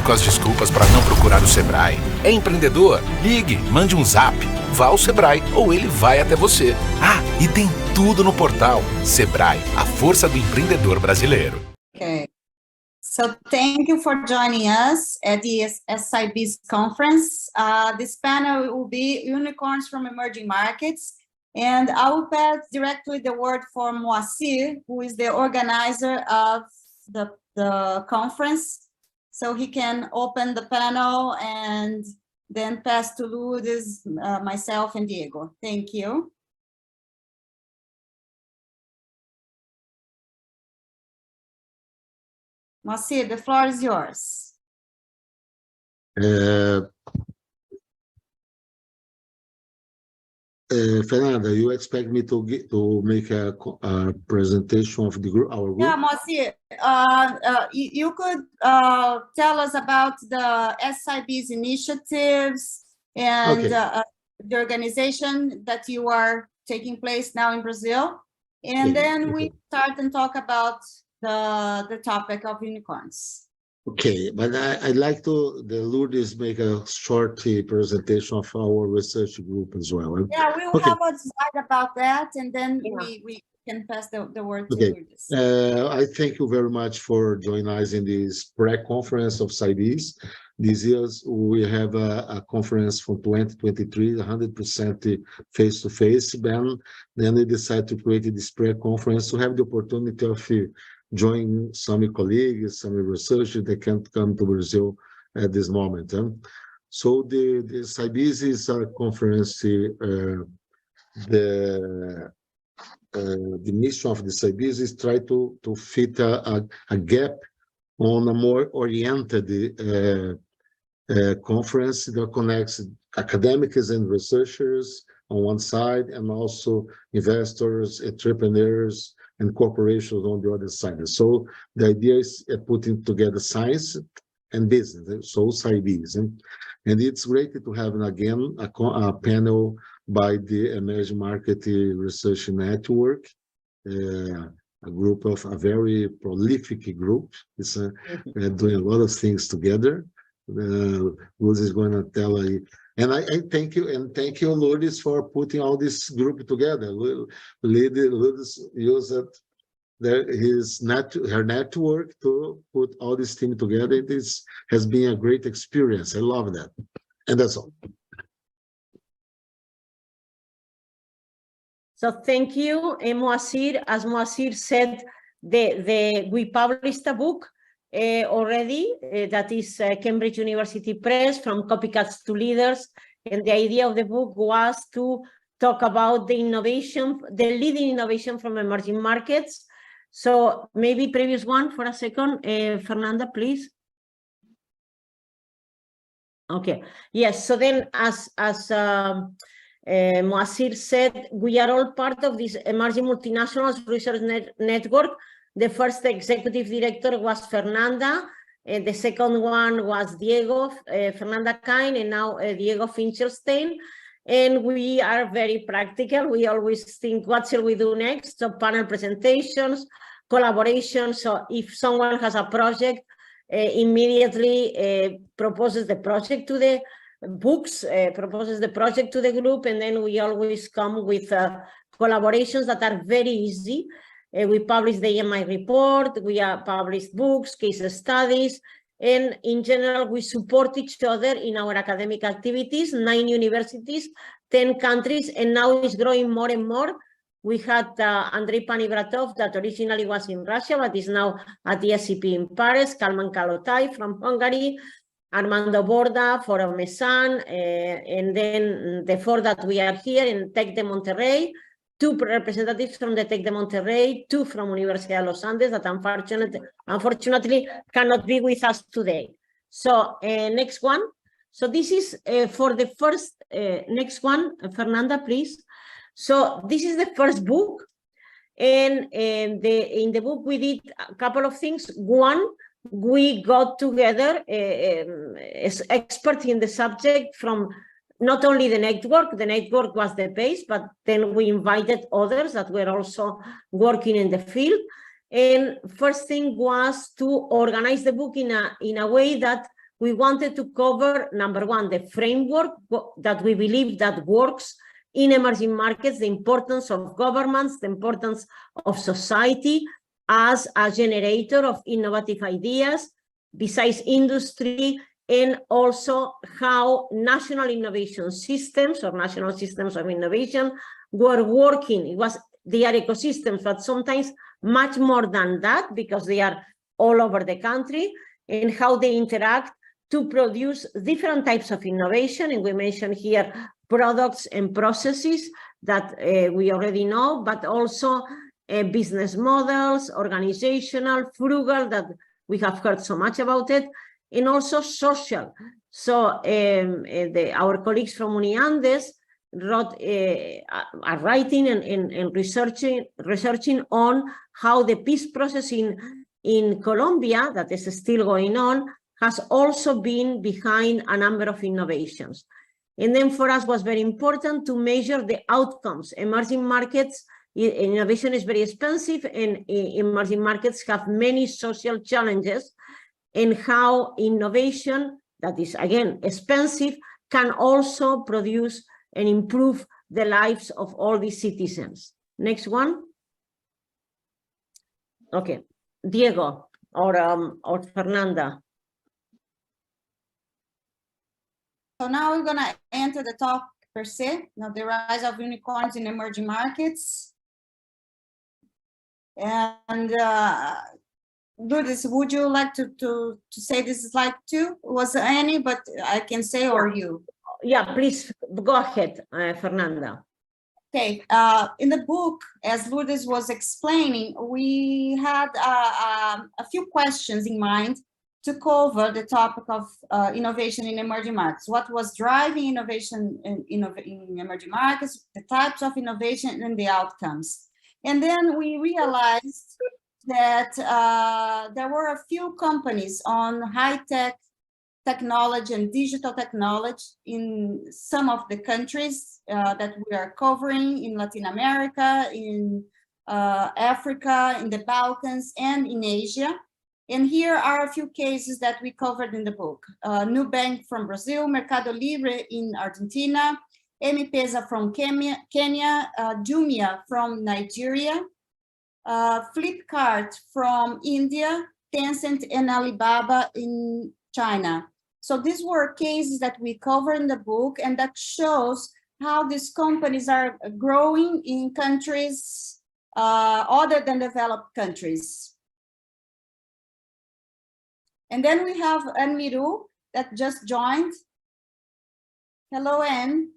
com as desculpas para não procurar o Sebrae. É empreendedor? Ligue, mande um zap, vá ao Sebrae ou ele vai até você. Ah, e tem tudo no portal. Sebrae, a força do empreendedor brasileiro. Okay. So thank you for joining us at the SciBiz conference. This panel will be Unicorns from Emerging Markets. And I will pass directly the word for Moacir, who is the organizer of the conference. So he can open the panel and then pass to Lourdes, myself, and Diego. Thank you. Moacir, the floor is yours. Fernanda, you expect me to make a presentation of the group, our group? Yeah, Moacir, you could tell us about the SciBiz initiatives and the organization that you are taking place now in Brazil, and then we start and talk about the topic of unicorns. Okay, but I'd like the Lourdes make a short presentation of our research group as well. Yeah, we will have a slide about that, and then we can pass the word to Lourdes. I thank you very much for joining us in this pre-conference of SciBiz. This year we have a conference for 2023, 100% face-to-face. Then we decided to create this pre-conference to have the opportunity of join some colleagues, some researchers that can't come to Brazil at this moment. So the SciBiz is a conference. The mission of the SciBiz is try to fit a gap on a more oriented conference that connects academics and researchers on one side, and also investors, entrepreneurs, and corporations on the other side. So the idea is putting together science and business, so SciBiz. And it's great to have again a panel by the Emerging Market Research Network, a group of a very prolific group. It's doing a lot of things together. Lourdes is going to tell you. And I thank you, and thank you, Lourdes, for putting all this group together. Lourdes used her network to put all this team together. This has been a great experience. I love that. And that's all. So thank you, Moacir. As Moacir said, we published a book already that is Cambridge University Press, From Copycats to Leaders, and the idea of the book was to talk about the innovation, the leading innovation from emerging markets. So maybe previous one for a second, Fernanda, please. Okay, yes, so then as Moacir said, we are all part of this emerging multinationals research network. The first executive director was Fernanda, and the second one was Diego, Fernanda Cahen, and now Diego Fichelstein. And we are very practical. We always think, what shall we do next? So panel presentations, collaboration. So if someone has a project, immediately proposes the project to the books, proposes the project to the group, and then we always come with collaborations that are very easy. We publish the EMI report, we publish books, case studies, and in general, we support each other in our academic activities, 9 universities, 10 countries, and now it's growing more and more. We had Andrei Panivratov, that originally was in Russia, but is now at the SCP in Paris, Kalman Kalotai from Hungary, Armando Borda, Forum Mesan, and then the 4 that we are here in Tec de Monterrey, 2 representatives from the Tec de Monterrey, 2 from Universidad Los Andes that unfortunately cannot be with us today. So next one. So this is for the first, next one, Fernanda, please. So this is the first book. And in the book, we did a couple of things. One, we got together as experts in the subject from not only the network was the base, but then we invited others that were also working in the field. And first thing was to organize the book in a way that we wanted to cover, number one, the framework that we believe that works in emerging markets, the importance of governments, the importance of society as a generator of innovative ideas, besides industry, and also how national innovation systems or national systems of innovation were working. It was they are ecosystems, but sometimes much more than that, because they are all over the country, and how they interact to produce different types of innovation. And we mentioned here products and processes that we already know, but also business models, organizational, frugal, that we have heard so much about it, and also social. So our colleagues from Uniandes are writing and researching on how the peace process in Colombia, that is still going on, has also been behind a number of innovations. And then for us was very important to measure the outcomes. Emerging markets, innovation is very expensive, and emerging markets have many social challenges, and how innovation that is, again, expensive, can also produce and improve the lives of all these citizens. Next one. Okay, Diego or Fernanda. So now we're going to enter the topic per se, the rise of unicorns in emerging markets. And Lourdes, would you like to say this slide too? Was there any, but I can say, or you? Yeah, please go ahead, Fernanda. Okay, in the book, as Lourdes was explaining, we had a few questions in mind to cover the topic of innovation in emerging markets. What was driving innovation in emerging markets, the types of innovation, and the outcomes. And then we realized that there were a few companies on high-tech technology and digital technology in some of the countries that we are covering in Latin America, in Africa, in the Balkans, and in Asia. And here are a few cases that we covered in the book. Nubank from Brazil, Mercado Libre in Argentina, M-Pesa from Kenya, Jumia from Nigeria, Flipkart from India, Tencent and Alibaba in China. So these were cases that we cover in the book, and that shows how these companies are growing in countries other than developed countries. And then we have Anne Miroux that just joined. Hello, Anne.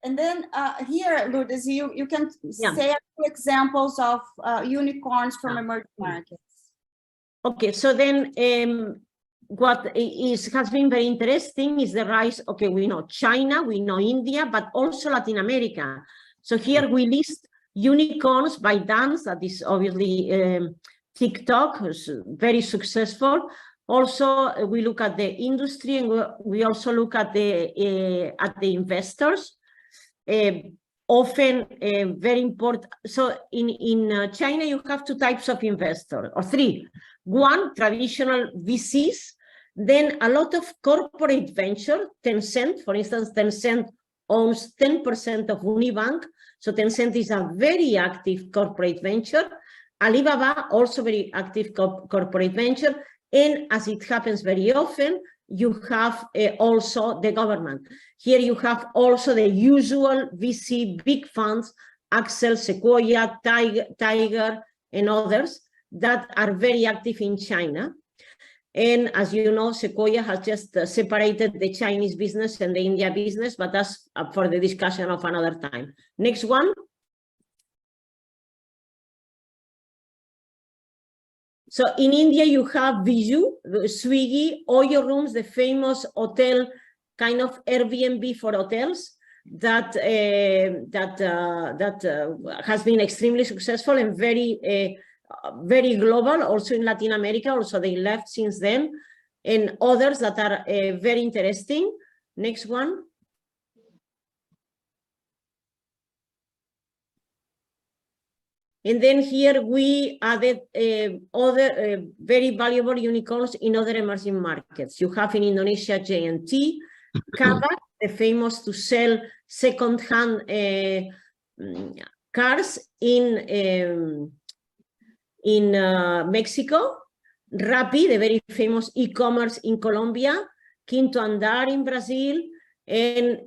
And then here, Lourdes, you can say a few examples of unicorns from emerging markets. Okay, so then what has been very interesting is the rise. Okay, we know China, we know India, but also Latin America. So here we list unicorns by dance, that is obviously TikTok, who's very successful. Also, we look at the industry, and we also look at the investors. Often very important. So in China, you have two types of investors, or three. One, traditional VCs, then a lot of corporate venture. Tencent, for instance, Tencent owns 10% of Unibank. So Tencent is a very active corporate venture. Alibaba, also very active corporate venture. And as it happens very often, you have also the government. Here you have also the usual VC big funds, Accel, Sequoia, Tiger, and others that are very active in China. And as you know, Sequoia has just separated the Chinese business and the India business, but that's up for the discussion of another time. Next one. So in India, you have Viju, Swiggy, Oyo Rooms, the famous hotel, kind of Airbnb for hotels that has been extremely successful and very global, also in Latin America. Also, they left since then, and others that are very interesting. Next one. And then here we added other very valuable unicorns in other emerging markets. You have in Indonesia, J&T, Kavak, the famous to sell second-hand cars in Mexico, Rappi, the very famous e-commerce in Colombia, Quinto Andar in Brazil, and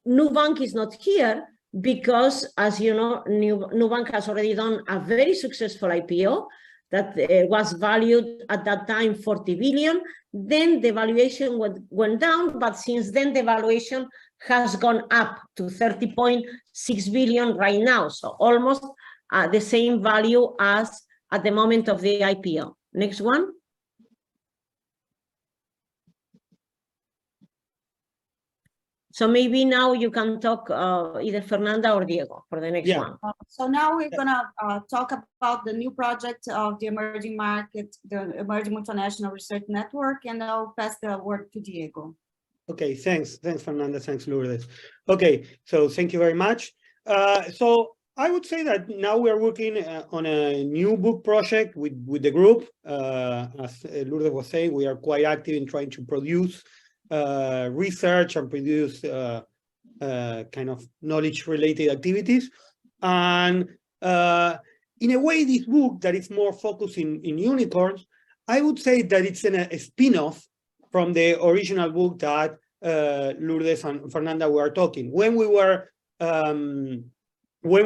Nubank is not here because, as you know, Nubank has already done a very successful IPO that was valued at that time 40 billion. Then the valuation went down, but since then the valuation has gone up to 30.6 billion right now. So almost the same value as at the moment of the IPO. Next one. So maybe now you can talk either Fernanda or Diego for the next one. So now we're gonna talk about the new project of the emerging market, the Emerging Multinational Research Network, and I'll pass the word to Diego. Okay, thanks Fernanda, thanks Lourdes. Okay, so thank you very much. So I would say that now we are working on a new book project with the group. As Lourdes was saying, we are quite active in trying to produce research and produce kind of knowledge-related activities. And in a way, this book that is more focused in unicorns, I would say that it's a spin-off from the original book that Lourdes and Fernanda were talking. When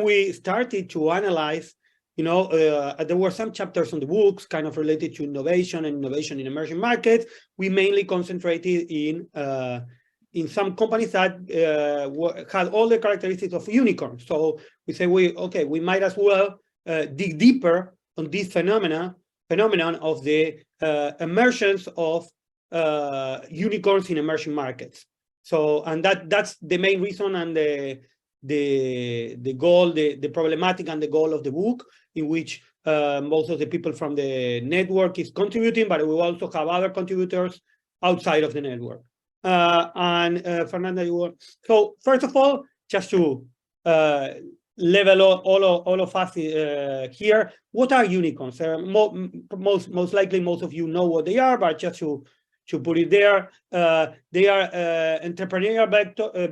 we started to analyze, you know, there were some chapters on the books kind of related to innovation and innovation in emerging markets. We mainly concentrated in some companies that had all the characteristics of unicorns. So we say, we might as well dig deeper on this phenomenon of the emergence of unicorns in emerging markets. So, and that's the main reason and the goal, the problematic and the goal of the book, in which most of the people from the network is contributing, but we also have other contributors outside of the network. And Fernanda, you want? So first of all, just to level all of us here, what are unicorns? Most likely, most of you know what they are, but just to put it there, they are entrepreneurial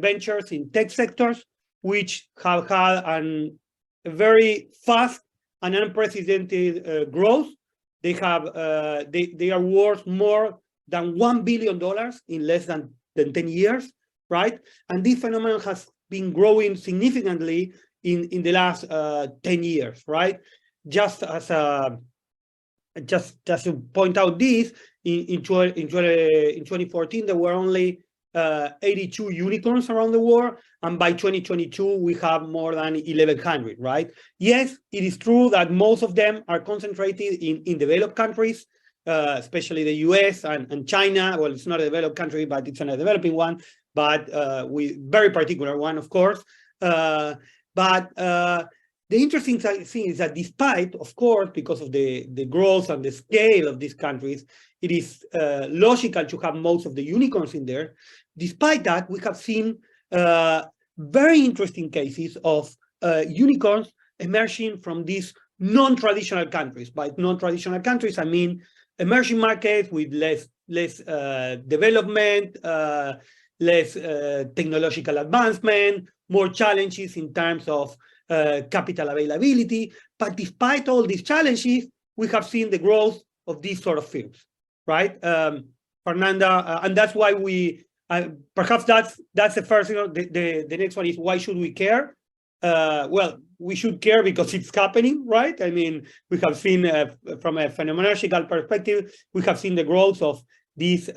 ventures in tech sectors, which have had a very fast and unprecedented growth. They are worth more than $1 billion in less than 10 years, right? And this phenomenon has been growing significantly in the last 10 years, right? Just to point out this, in 2014 there were only 82 unicorns around the world, and by 2022 we have more than 1,100, right? Yes, it is true that most of them are concentrated in developed countries, especially the US and China. Well, it's not a developed country, but it's a developing one, but very particular one, of course. But the interesting thing is that despite, of course, because of the growth and the scale of these countries, it is logical to have most of the unicorns in there. Despite that, we have seen very interesting cases of unicorns emerging from these non-traditional countries. By non-traditional countries, I mean emerging markets with less development, less technological advancement, more challenges in terms of capital availability. But despite all these challenges, we have seen the growth of these sort of firms, right? Fernanda, and that's why we, perhaps that's the first, the next one is, why should we care? Well, we should care because it's happening, right? I mean, we have seen from a phenomenological perspective, we have seen the growth of these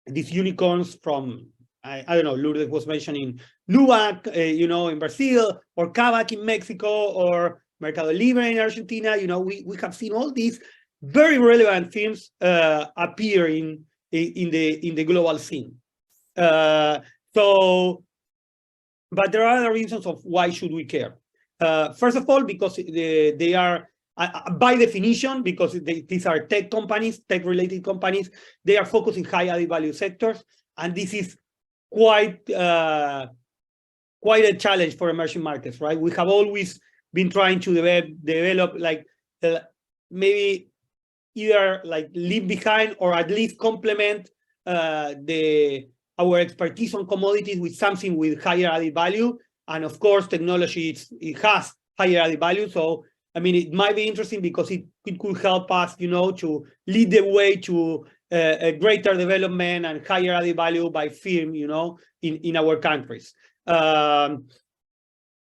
unicorns from, I don't know, Lourdes was mentioning Nubank, in Brazil, or Kavak in Mexico, or Mercado Libre in Argentina. We have seen all these very relevant themes appear in the global scene. But there are other reasons of why should we care. First of all, because they are, by definition, because these are tech companies, tech-related companies, they are focused in high added value sectors, and this is quite a challenge for emerging markets, right? We have always been trying to develop like maybe either like leave behind or at least complement our expertise on commodities with something with higher added value. And of course, technology, it has higher added value. So, I mean, it might be interesting because it could help us, you know, to lead the way to a greater development and higher added value by firm, you know, in our countries.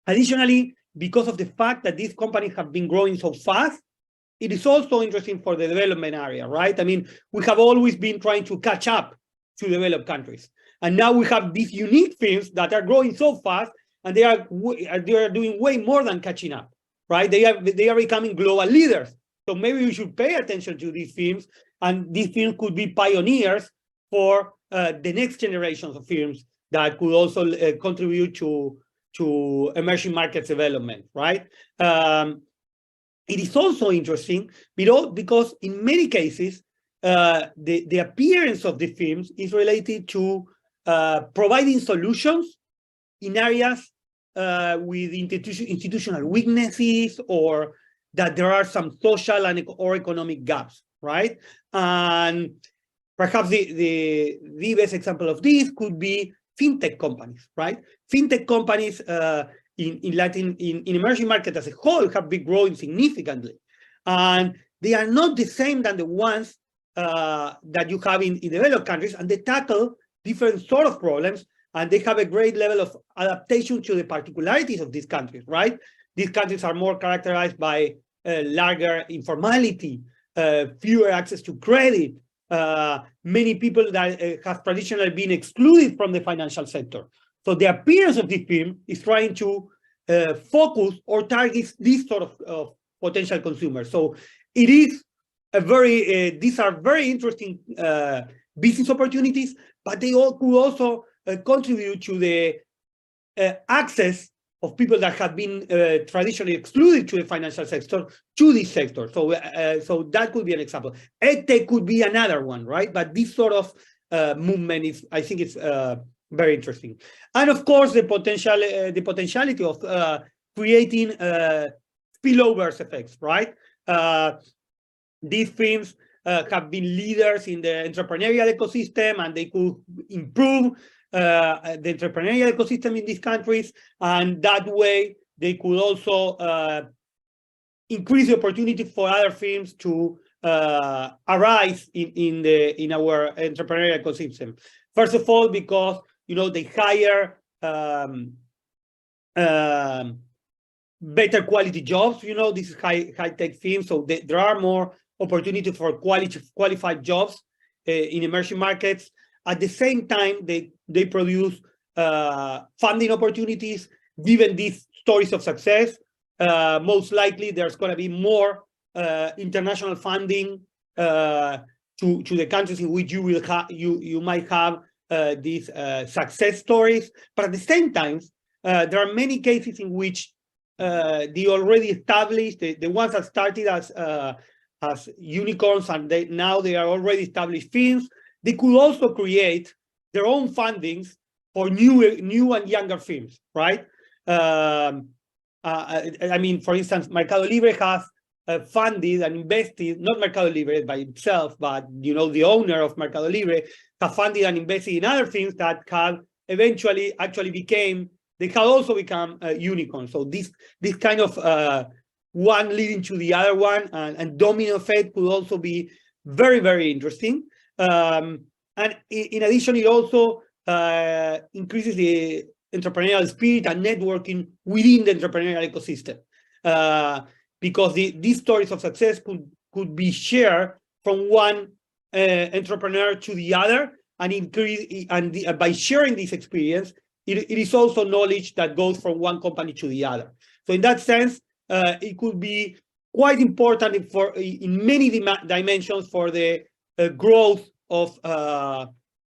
Additionally, because of the fact that these companies have been growing so fast, it is also interesting for the development area, right? I mean, we have always been trying to catch up to developed countries. And now we have these unique firms that are growing so fast, and they are doing way more than catching up, right? They are becoming global leaders. So maybe we should pay attention to these firms, and these firms could be pioneers for the next generations of firms that could also contribute to emerging markets development, right? It is also interesting because in many cases, the appearance of the firms is related to providing solutions in areas with institutional weaknesses, or that there are some social or economic gaps, right? And perhaps the best example of this could be fintech companies, right? Fintech companies in emerging markets as a whole have been growing significantly, and they are not the same than the ones that you have in developed countries, and they tackle different sort of problems, and they have a great level of adaptation to the particularities of these countries, right? These countries are more characterized by larger informality, fewer access to credit, many people that have traditionally been excluded from the financial sector. So the appearance of this firm is trying to focus or target these sort of potential consumers. So it is these are very interesting business opportunities, but they all could also contribute to the access of people that have been traditionally excluded to the financial sector to this sector. So, so that could be an example. EdTech could be another one, right? But this sort of movement is, I think, it's very interesting. And of course, the potentiality of creating spillover effects, right? These firms have been leaders in the entrepreneurial ecosystem, and they could improve the entrepreneurial ecosystem in these countries, and that way they could also increase the opportunity for other firms to arise in our entrepreneurial ecosystem. First of all, because they hire better quality jobs. This is high-tech firms, so there are more opportunities for qualified jobs in emerging markets. At the same time, they produce funding opportunities. Given these stories of success, most likely there's going to be more international funding to the countries in which you might have these success stories. But at the same time, there are many cases in which the already established, the ones that started as unicorns, and now they are already established firms, they could also create their own fundings for new and younger firms, right? I mean, for instance, Mercado Libre has funded and invested, not Mercado Libre by itself, but the owner of Mercado Libre have funded and invested in other firms that have eventually they have also become unicorns. So this kind of one leading to the other one, and domino effect could also be very, very interesting. And in addition, it also increases the entrepreneurial spirit and networking within the entrepreneurial ecosystem, because these stories of success could be shared from one entrepreneur to the other, and by sharing this experience, it is also knowledge that goes from one company to the other. So in that sense, it could be quite important in many dimensions for the growth of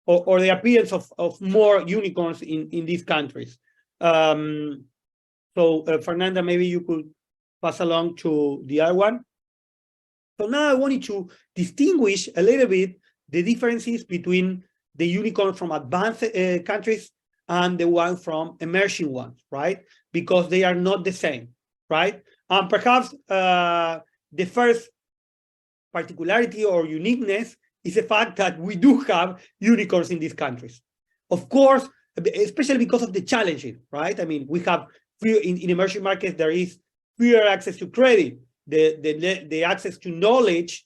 or the appearance of more unicorns in these countries. So Fernanda, maybe you could pass along to the other one. So now I wanted to distinguish a little bit the differences between the unicorns from advanced countries and the ones from emerging ones, right? Because they are not the same. right? And perhaps the first particularity or uniqueness is the fact that we do have unicorns in these countries. Of course, especially because of the challenges, right? I mean, we have in emerging markets, there is fewer access to credit. The access to knowledge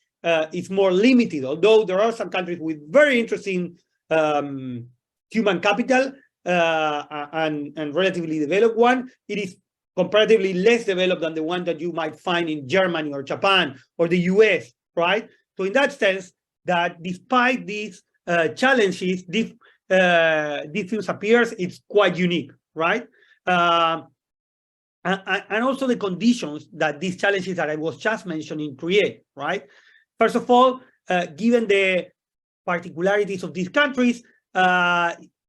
is more limited, although there are some countries with very interesting human capital and relatively developed one. It is comparatively less developed than the one that you might find in Germany or Japan or the US, right? So in that sense, that despite these challenges, this things appears, it's quite unique, right? And also the conditions that these challenges that I was just mentioning create, right? First of all, given the particularities of these countries,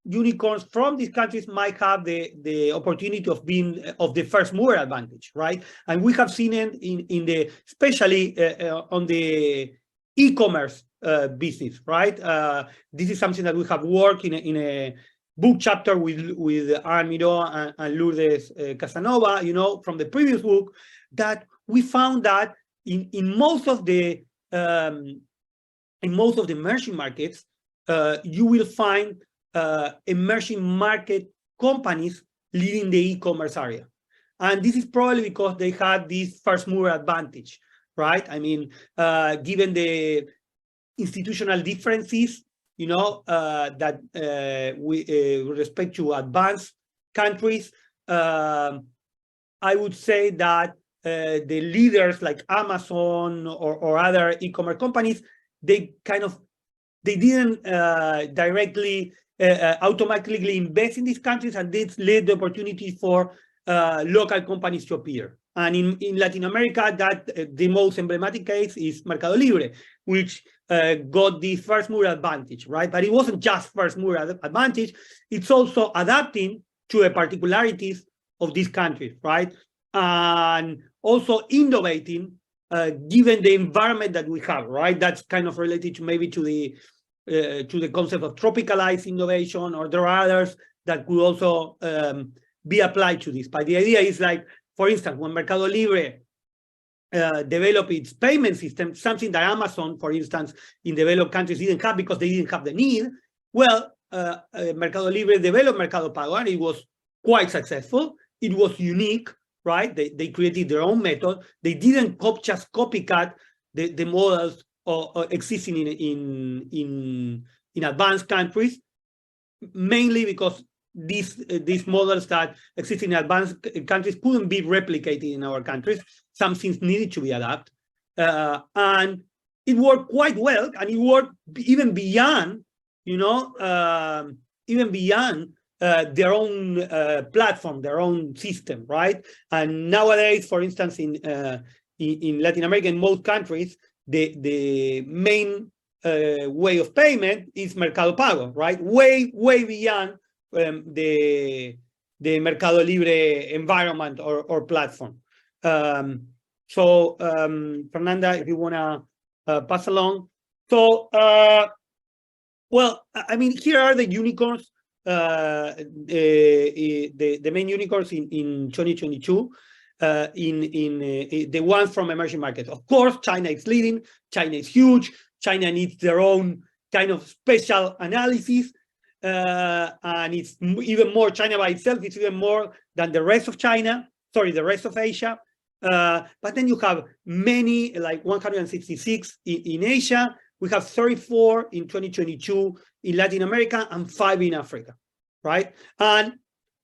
unicorns from these countries might have the opportunity of being of the first mover advantage, right? And we have seen it in the, especially on the e-commerce business, right? This is something that we have worked in a book chapter with Miroux and Lourdes Casanova, you know, from the previous book, that we found that in most of the emerging markets, you will find emerging market companies leading the e-commerce area. And this is probably because they had this first mover advantage, right? I mean, given the institutional differences, you know, that with respect to advanced countries, I would say that the leaders like Amazon or other e-commerce companies, they didn't directly automatically invest in these countries, and this led the opportunity for local companies to appear. And in Latin America, that the most emblematic case is Mercado Libre, which got the first mover advantage, right? But it wasn't just first mover advantage, it's also adapting to the particularities of these countries, right? And also innovating given the environment that we have, right? That's kind of related to maybe to the concept of tropicalized innovation, or there are others that could also be applied to this. But the idea is like, for instance, when Mercado Libre developed its payment system, something that Amazon, for instance, in developed countries didn't have because they didn't have the need, well, Mercado Libre developed Mercado Pago, and it was quite successful. It was unique, right? They created their own method. They didn't just copycat the models existing in advanced countries, mainly because these models that exist in advanced countries couldn't be replicated in our countries. Some things needed to be adapted. And it worked quite well, and it worked even beyond, you know, even beyond their own platform, their own system, right? And nowadays, for instance, in Latin America, in most countries, the main way of payment is Mercado Pago, right? Way beyond the Mercado Libre environment or platform. So Fernanda, if you want to pass along. So, well, I mean, here are the unicorns, the main unicorns in 2022, the ones from emerging markets. Of course, China is leading. China is huge. China needs their own kind of special analysis. And it's even more, China by itself, it's even more than the rest of China, sorry, the rest of Asia. But then you have many, like 166 in Asia. We have 34 in 2022 in Latin America and 5 in Africa, right? And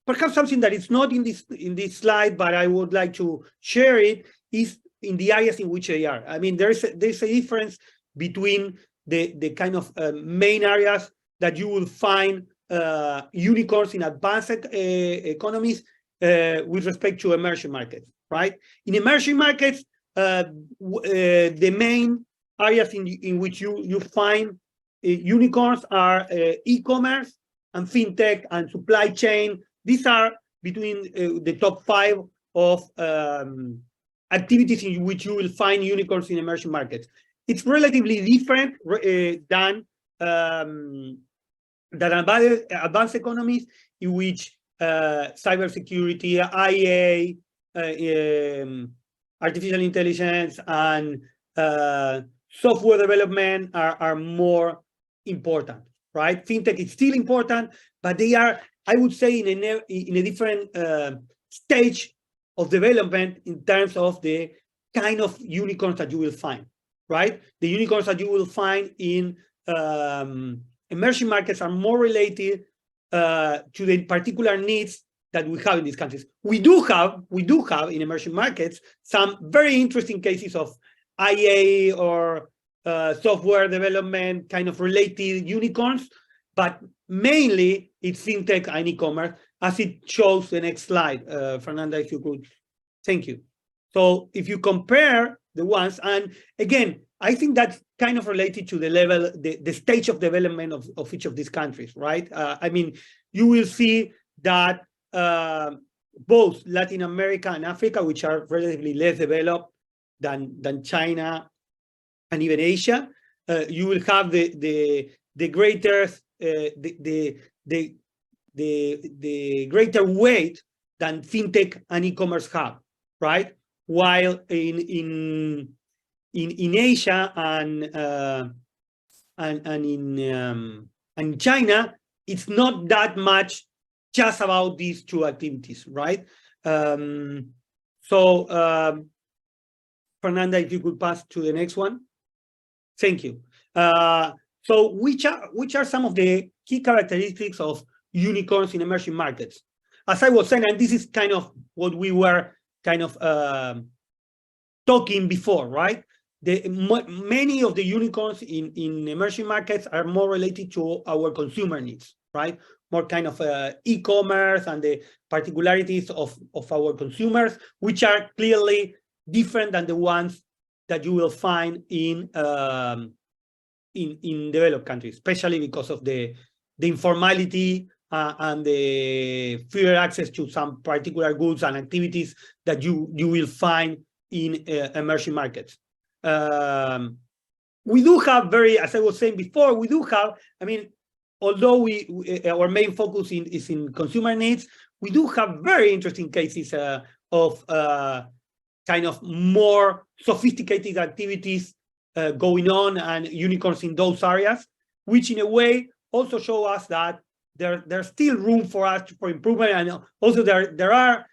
perhaps something that is not in this slide, but I would like to share it, is in the areas in which they are. I mean, there's a difference between the kind of main areas that you will find unicorns in advanced economies with respect to emerging markets, right? In emerging markets, the main areas in which you find unicorns are e-commerce and fintech and supply chain. These are between the top 5 of activities in which you will find unicorns in emerging markets. It's relatively different than advanced economies, in which cybersecurity, IA, artificial intelligence and software development are more important, right? Fintech is still important, but they are, I would say, in a different stage of development in terms of the kind of unicorns that you will find, right? The unicorns that you will find in emerging markets are more related to the particular needs that we have in these countries. We do have in emerging markets some very interesting cases of IA or software development kind of related unicorns, but mainly it's fintech and e-commerce, as it shows the next slide. Fernanda, if you could. Thank you. So if you compare the ones, and again, I think that's kind of related to the level, the stage of development of each of these countries, right? I mean, you will see that both Latin America and Africa, which are relatively less developed than China and even Asia, you will have the greater weight than fintech and e-commerce have, right? While in Asia and in China, it's not that much just about these two activities, right? Fernanda, if you could pass to the next one. Thank you. So which are some of the key characteristics of unicorns in emerging markets? As I was saying, and this is kind of what we were kind of talking before, right? Many of the unicorns in emerging markets are more related to our consumer needs, right? More kind of e-commerce and the particularities of our consumers, which are clearly different than the ones that you will find in developed countries, especially because of the informality and the freer access to some particular goods and activities that you will find in emerging markets. We do have as I was saying before, we do have, I mean, although our main focus is in consumer needs, we do have very interesting cases of kind of more sophisticated activities going on and unicorns in those areas, which in a way also show us that there's still room for us for improvement, and also there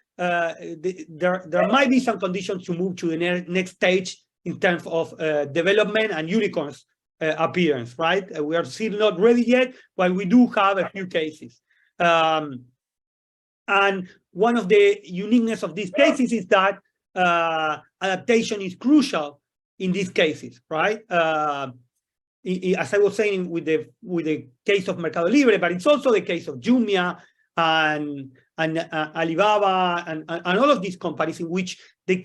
might be some conditions to move to the next stage in terms of development and unicorns appearance, right? We are still not ready yet, but we do have a few cases. And one of the uniqueness of these cases is that adaptation is crucial in these cases, right? As I was saying with the case of Mercado Libre, but it's also the case of Jumia and Alibaba and all of these companies, in which they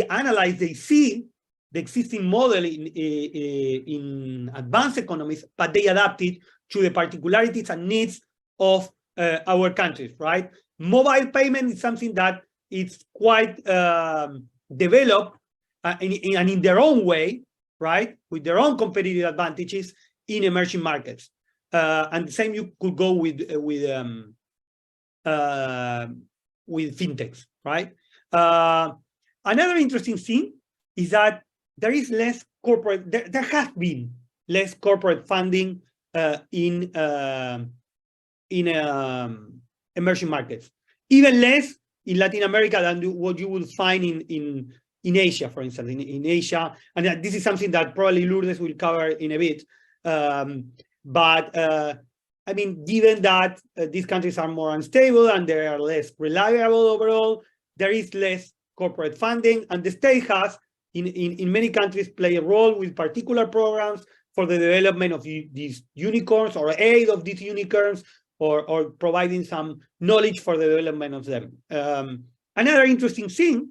analyze, they see the existing model in advanced economies, but they adapt it to the particularities and needs of our countries, right? Mobile payment is something that it's quite developed and in their own way, right, with their own competitive advantages in emerging markets. And the same you could go with fintechs, right? Another interesting thing is that there is less corporate. There has been less corporate funding in emerging markets, even less in Latin America than what you will find in Asia, for instance, in Asia. And this is something that probably Lourdes will cover in a bit. But I mean, given that these countries are more unstable and they are less reliable overall, there is less corporate funding, and the state has, in many countries, play a role with particular programs for the development of these unicorns or aid of these unicorns, or providing some knowledge for the development of them. Another interesting thing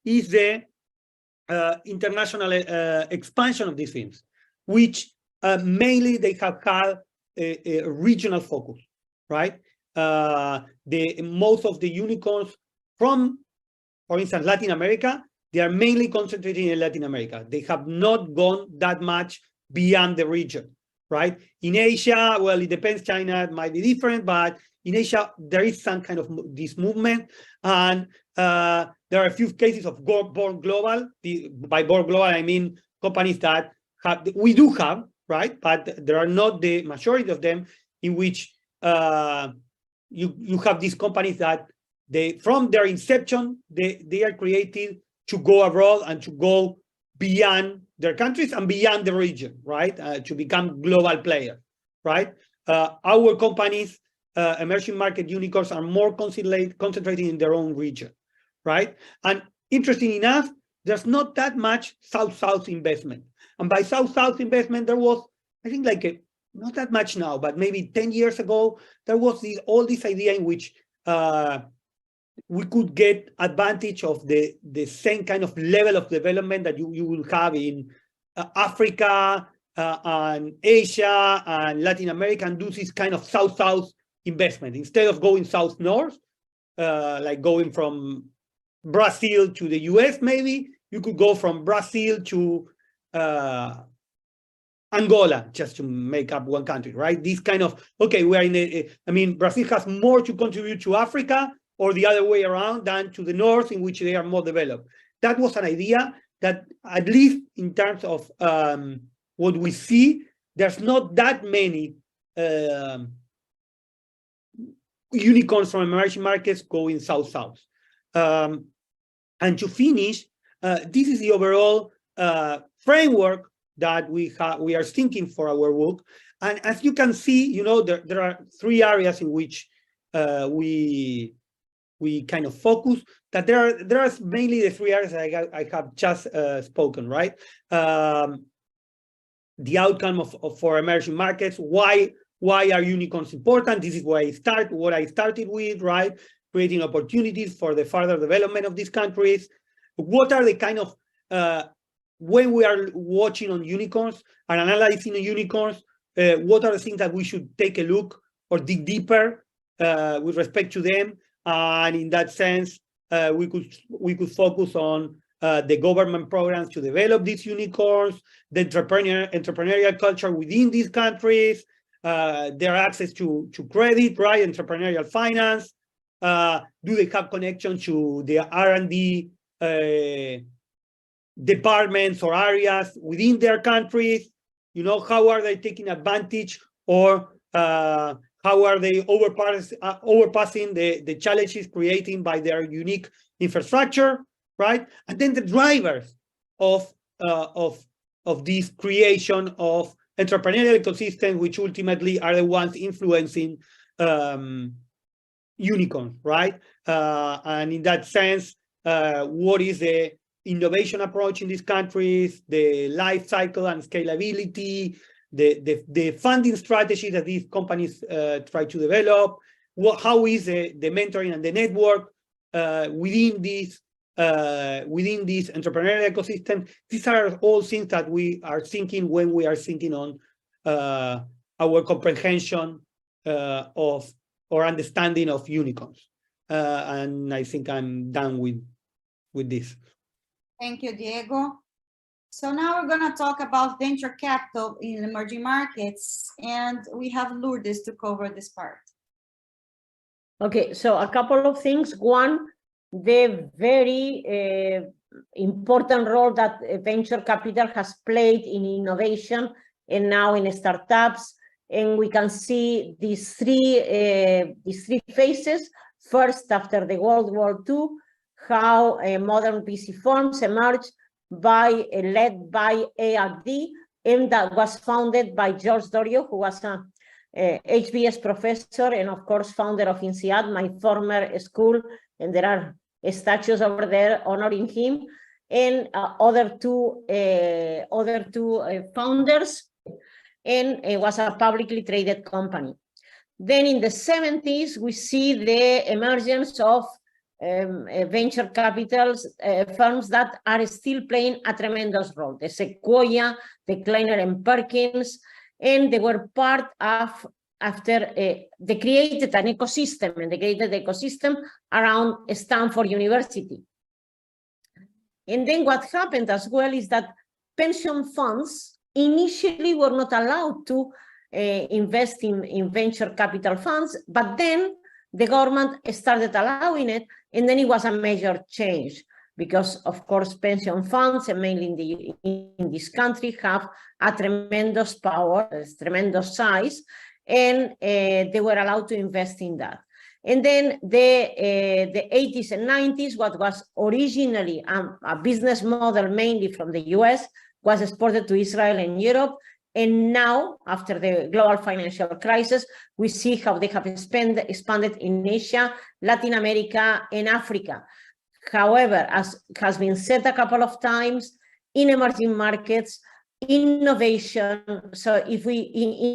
is the international expansion of these things, which mainly they have had a regional focus, right? Most of the unicorns from, for instance, Latin America, they are mainly concentrated in Latin America. They have not gone that much beyond the region, right? In Asia, well, it depends. China might be different, but in Asia, there is some kind of this movement, and there are a few cases of born global. By born global, I mean companies that we do have, right? But there are not the majority of them in which you have these companies that from their inception, they are created to go abroad and to go beyond their countries and beyond the region, right? To become global players, right? Our companies, emerging market unicorns, are more concentrated in their own region, right? And interesting enough, there's not that much South-South investment. And by South-South investment, there was, I think, like not that much now, but maybe 10 years ago, there was all this idea in which we could get advantage of the same kind of level of development that you will have in Africa and Asia and Latin America, and do this kind of South-South investment. Instead of going South-North, like going from Brazil to the US, maybe, you could go from Brazil to Angola, just to make up one country, right? This kind of, okay, we are in I mean, Brazil has more to contribute to Africa, or the other way around, than to the north, in which they are more developed. That was an idea that, at least in terms of what we see, there's not that many unicorns from emerging markets going South-South. And to finish, this is the overall framework that we are thinking for our book. And as you can see, you know, there are three areas in which we kind of focus. That there are mainly the three areas I have just spoken, right? The outcome for emerging markets. Why are unicorns important? This is what I started with, right? Creating opportunities for the further development of these countries. What are the kind of when we are watching on unicorns and analyzing the unicorns, what are the things that we should take a look or dig deeper with respect to them? And in that sense, we could focus on the government programs to develop these unicorns, the entrepreneurial culture within these countries, their access to credit, right? Entrepreneurial finance. Do they have connection to the R&D departments or areas within their countries? You know, how are they taking advantage, or how are they overpassing the challenges created by their unique infrastructure, right? And then the drivers of this creation of entrepreneurial ecosystems, which ultimately are the ones influencing unicorns, right? And in that sense, what is the innovation approach in these countries, the life cycle and scalability, the funding strategy that these companies try to develop, how is the mentoring and the network within this entrepreneurial ecosystem. These are all things that we are thinking when we are thinking on our comprehension of or understanding of unicorns. And I think I'm done with this. Thank you, Diego. So now we're going to talk about venture capital in emerging markets, and we have Lourdes to cover this part. Okay, so a couple of things. One, the very important role that venture capital has played in innovation and now in startups. And we can see these three phases. First, after the World War II, how modern VC firms emerged led by ARD, and that was founded by George Dorio, who was a HBS professor and, of course, founder of INSEAD, my former school, and there are statues over there honoring him, and other two founders, and it was a publicly traded company. Then in the 70s, we see the emergence of venture capital firms that are still playing a tremendous role. The Sequoia, the Kleiner and Perkins, and they were part of, they created an ecosystem, and they created the ecosystem around Stanford University. And then what happened as well is that pension funds initially were not allowed to investing in venture capital funds, but then the government started allowing it, and then it was a major change because, of course, pension funds, and mainly in this country, have a tremendous power, tremendous size, and they were allowed to invest in that. And then the 80s and 90s, what was originally a business model mainly from the US was exported to Israel and Europe. And now, after the global financial crisis, we see how they have expanded in Asia, Latin America, and Africa. However, as has been said a couple of times, in emerging markets, innovation, so if we,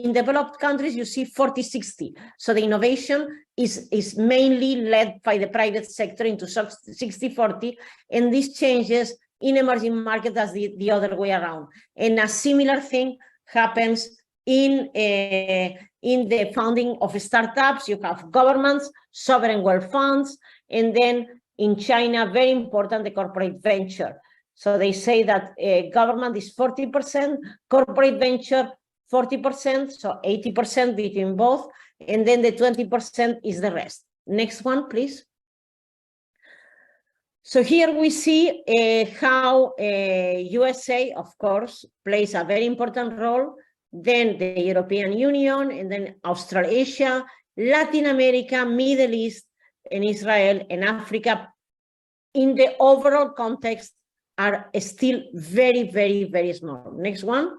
in developed countries, you see 40-60. So the innovation is mainly led by the private sector into 60-40, and this changes in emerging markets as the other way around. And a similar thing happens in the funding of startups. You have governments, sovereign wealth funds, and then in China, very important, the corporate venture. So they say that government is 40%, corporate venture 40%, so 80% between both, and then the 20% is the rest. Next one, please. So here we see how USA, of course, plays a very important role, then the European Union, and then Australasia, Latin America, Middle East, and Israel, and Africa, in the overall context, are still very, very, very small. Next one.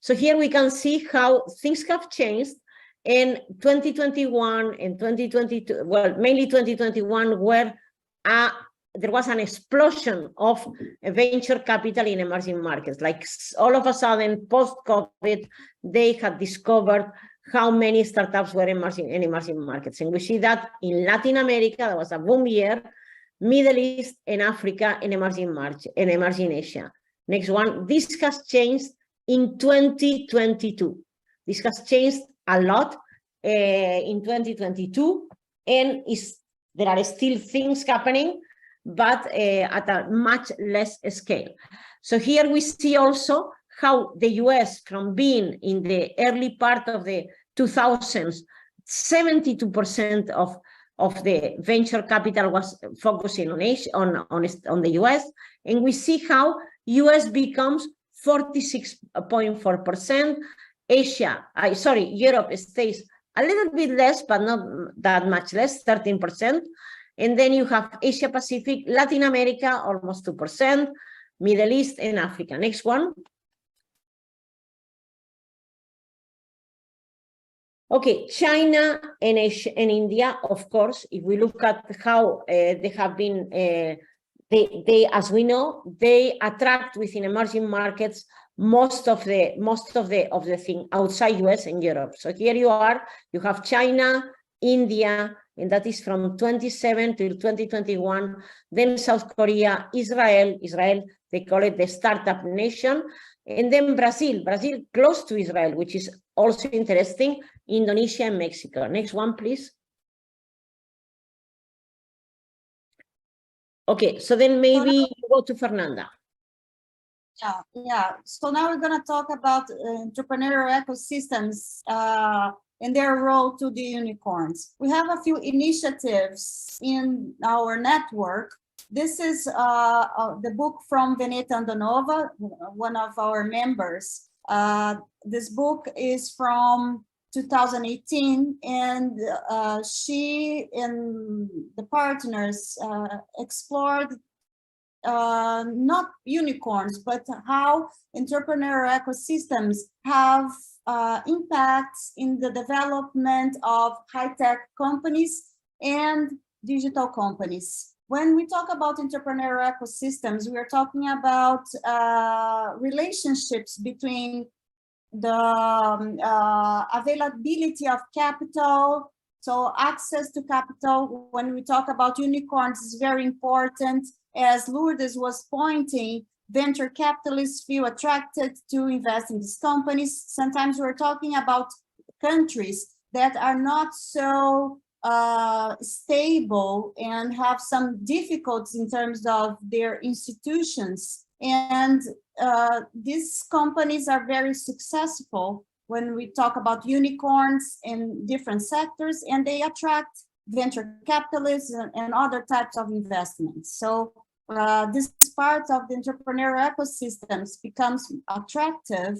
So here we can see how things have changed. In 2021 and 2022, well, mainly 2021, where there was an explosion of venture capital in emerging markets. Like all of a sudden, post-COVID, they had discovered how many startups were emerging in emerging markets. And we see that in Latin America, there was a boom year, Middle East and Africa, and emerging Asia. Next one, this has changed in 2022. This has changed a lot in 2022, and there are still things happening, but at a much less scale. So here we see also how the US, from being in the early part of the 2000s, 72% of the venture capital was focusing on Asia, on the US, and we see how US becomes 46.4%. Europe stays a little bit less, but not that much less, 13%. And then you have Asia Pacific, Latin America, almost 2%, Middle East and Africa. Next one. Okay, China and Asia and India, of course, if we look at how they have been, they, as we know, they attract within emerging markets most of the thing outside US and Europe. So here you have China, India, and that is from 27 till 2021, then South Korea, Israel, they call it the startup nation, and then Brazil close to Israel, which is also interesting, Indonesia and Mexico. Next one, please. Okay, so then maybe you go to Fernanda. Yeah. So now we're going to talk about entrepreneurial ecosystems and their role to the unicorns. We have a few initiatives in our network. This is the book from Veneta Andonova, one of our members. This book is from 2018, and she and the partners explored not unicorns, but how entrepreneurial ecosystems have impacts in the development of high-tech companies and digital companies. When we talk about entrepreneurial ecosystems, we are talking about relationships between the availability of capital, so access to capital. When we talk about unicorns, is very important. As Lourdes was pointing, venture capitalists feel attracted to invest in these companies. Sometimes we're talking about countries that are not so stable and have some difficulties in terms of their institutions. And these companies are very successful when we talk about unicorns in different sectors, and they attract venture capitalists and other types of investments. So this part of the entrepreneurial ecosystems becomes attractive.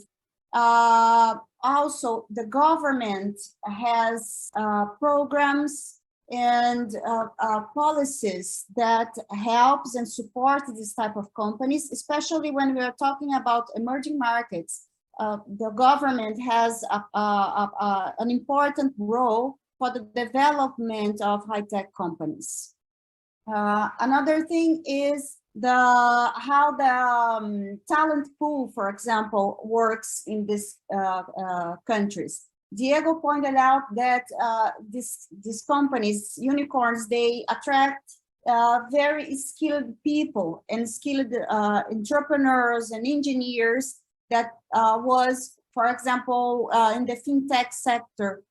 Also, the government has programs and policies that helps and support this type of companies, especially when we are talking about emerging markets. The government has an important role for the development of high-tech companies. Another thing is how the talent pool, for example, works in these countries. Diego pointed out that these companies, unicorns, they attract very skilled people and skilled entrepreneurs and engineers that was, for example, in the fintech sector.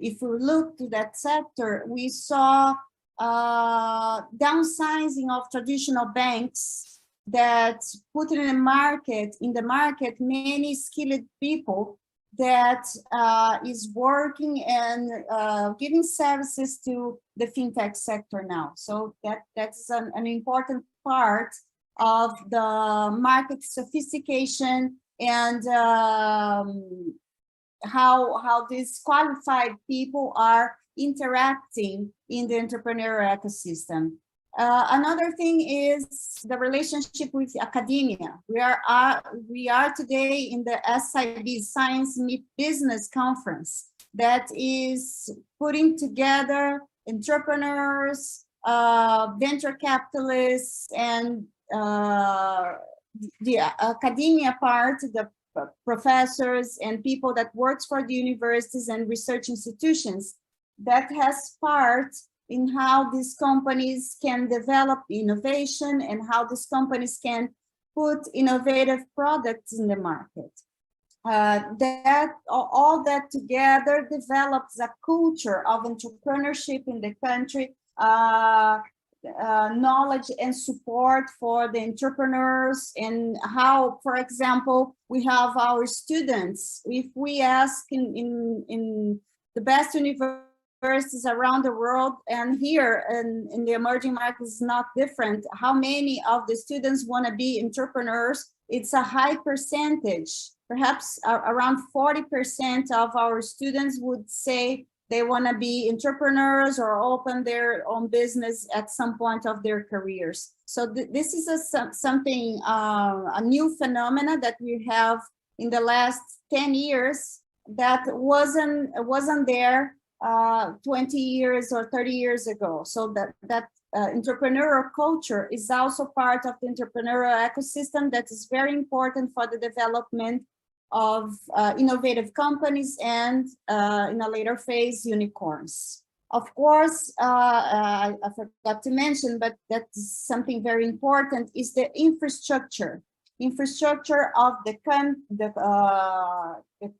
If we look to that sector, we saw downsizing of traditional banks that put in the market many skilled people that is working and giving services to the fintech sector now. So that's an important part of the market sophistication and how these qualified people are interacting in the entrepreneurial ecosystem. Another thing is the relationship with academia. We are today in the SciBiz Science Meet Business Conference that is putting together entrepreneurs, venture capitalists, and the academia part, the professors and people that works for the universities and research institutions. That has part in how these companies can develop innovation and how these companies can put innovative products in the market. All that together develops a culture of entrepreneurship in the country, knowledge and support for the entrepreneurs, and how, for example, we have our students. If we ask in the best universities around the world, and here in the emerging markets is not different, how many of the students want to be entrepreneurs? It's a high percentage. Perhaps around 40% of our students would say they want to be entrepreneurs or open their own business at some point of their careers. So this is something, a new phenomena that we have in the last 10 years that wasn't there 20 years or 30 years ago. So that entrepreneurial culture is also part of the entrepreneurial ecosystem that is very important for the development of innovative companies and in a later phase, unicorns. Of course, I forgot to mention, but that's something very important, is the infrastructure of the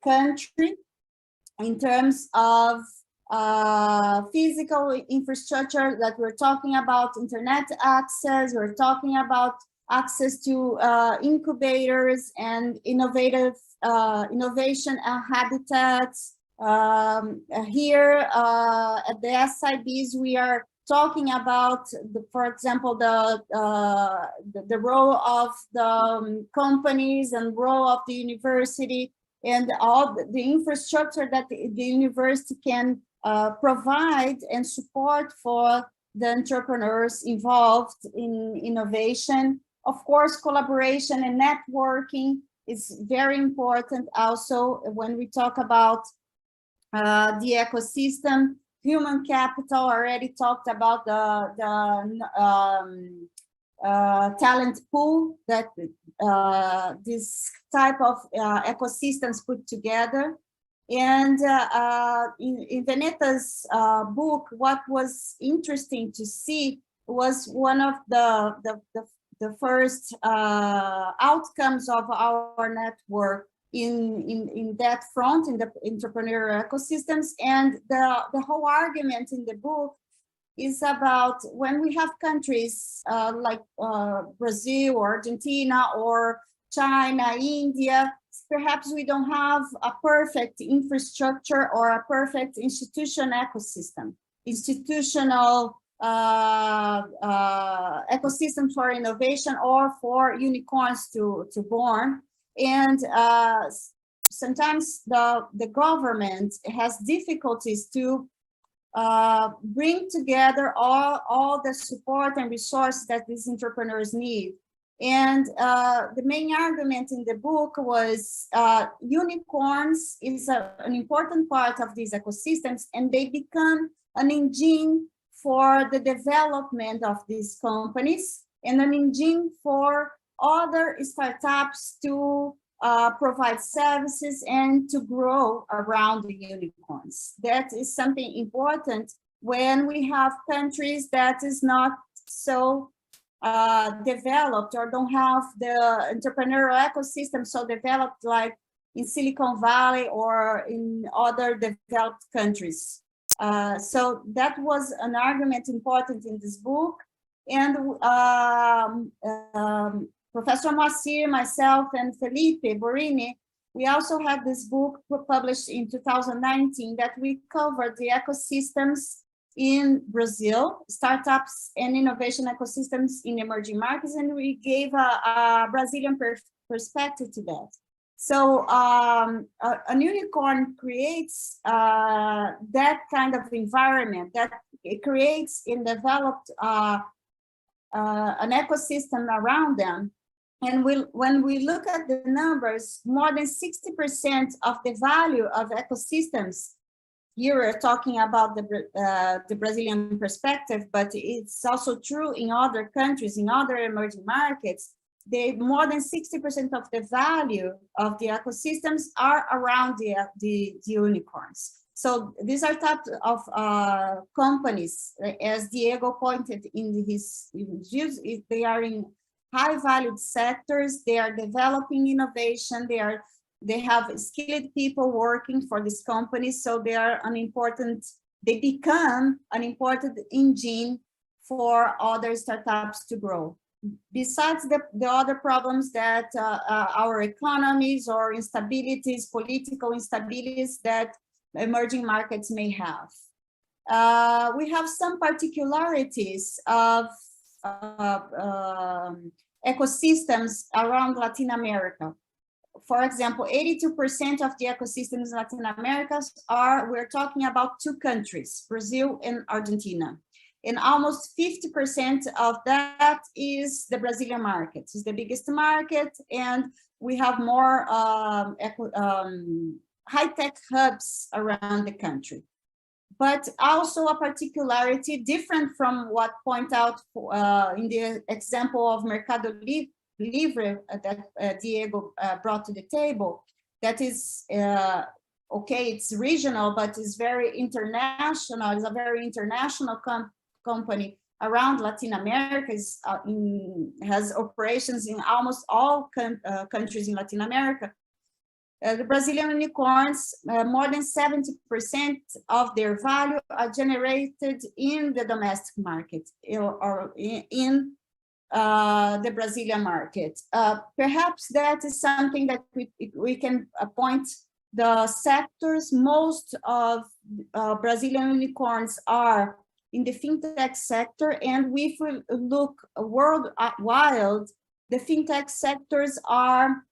country in terms of physical infrastructure that we're talking about, internet access, we're talking about access to incubators and innovation habitats. Here at the SciBiz, we are talking about, for example, the role of the companies and role of the university and all the infrastructure that the university can provide and support for the entrepreneurs involved in innovation. Of course, collaboration and networking is very important also when we talk about the ecosystem. Human capital, already talked about the talent pool that this type of ecosystems put together. And in Veneta's book, what was interesting to see was one of the first outcomes of our network in that front, in the entrepreneurial ecosystems. And the whole argument in the book is about when we have countries like Brazil or Argentina or China, India. Perhaps we don't have a perfect infrastructure or a perfect institutional ecosystem, institutional ecosystem for innovation or for unicorns to born. And sometimes the government has difficulties to bring together all the support and resources that these entrepreneurs need. And the main argument in the book was unicorns is an important part of these ecosystems, and they become an engine for the development of these companies and an engine for other startups to provide services and to grow around the unicorns. That is something important when we have countries that is not so developed or don't have the entrepreneurial ecosystem so developed like in Silicon Valley or in other developed countries. So that was an argument important in this book. And Professor Moacir, myself, and Felipe Borini, we also had this book published in 2019 that we covered the ecosystems in Brazil, startups and innovation ecosystems in emerging markets, and we gave a Brazilian perspective to that. So a unicorn creates that kind of environment that it creates and developed an ecosystem around them. And when we look at the numbers, more than 60% of the value of ecosystems, here we're talking about the Brazilian perspective, but it's also true in other countries, in other emerging markets. More than 60% of the value of the ecosystems are around the unicorns. So these are types of companies, as Diego pointed in his views, they are in high-valued sectors, they are developing innovation, they have skilled people working for these companies, so they become an important engine for other startups to grow. Besides the other problems that our economies or instabilities, political instabilities that emerging markets may have. We have some particularities of ecosystems around Latin America. For example, 82% of the ecosystems in Latin America we're talking about two countries, Brazil and Argentina. And almost 50% of that is the Brazilian market. It's the biggest market, and we have more high-tech hubs around the country. But also a particularity different from what point out in the example of Mercado Livre that Diego brought to the table, that is, okay, it's regional, but it's very international. It's a very international company around Latin America, has operations in almost all countries in Latin America. The Brazilian unicorns, more than 70% of their value are generated in the domestic market or in the Brazilian market. Perhaps that is something that we can point the sectors. Most of Brazilian unicorns are in the fintech sector, and if we look worldwide, the fintech sectors are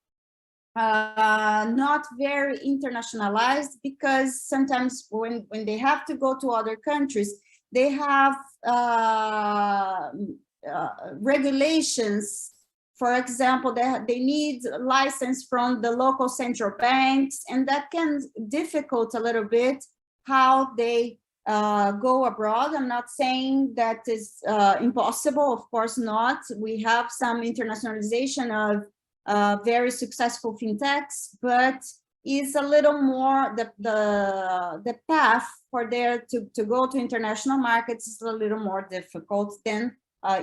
not very internationalized, because sometimes when they have to go to other countries, they have regulations. For example, they need a license from the local central banks, and that can difficult a little bit how they go abroad. I'm not saying that is impossible, of course not. We have some internationalization of very successful fintechs, but it's a little more the path for there to go to international markets is a little more difficult than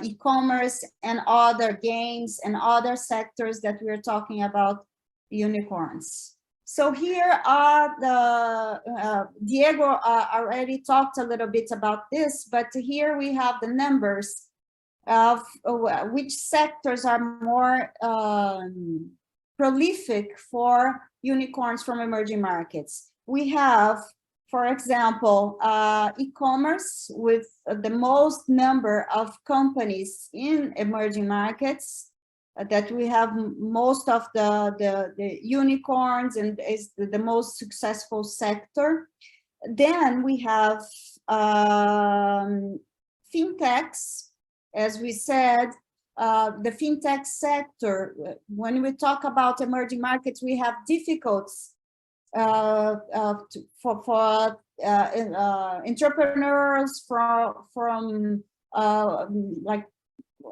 e-commerce and other games and other sectors that we're talking about unicorns. So here are Diego already talked a little bit about this, but here we have the numbers of which sectors are more prolific for unicorns from emerging markets. We have, for example, e-commerce with the most number of companies in emerging markets, that we have most of the unicorns and is the most successful sector. Then we have fintechs, as we said, the fintech sector. When we talk about emerging markets, we have difficulties for entrepreneurs from like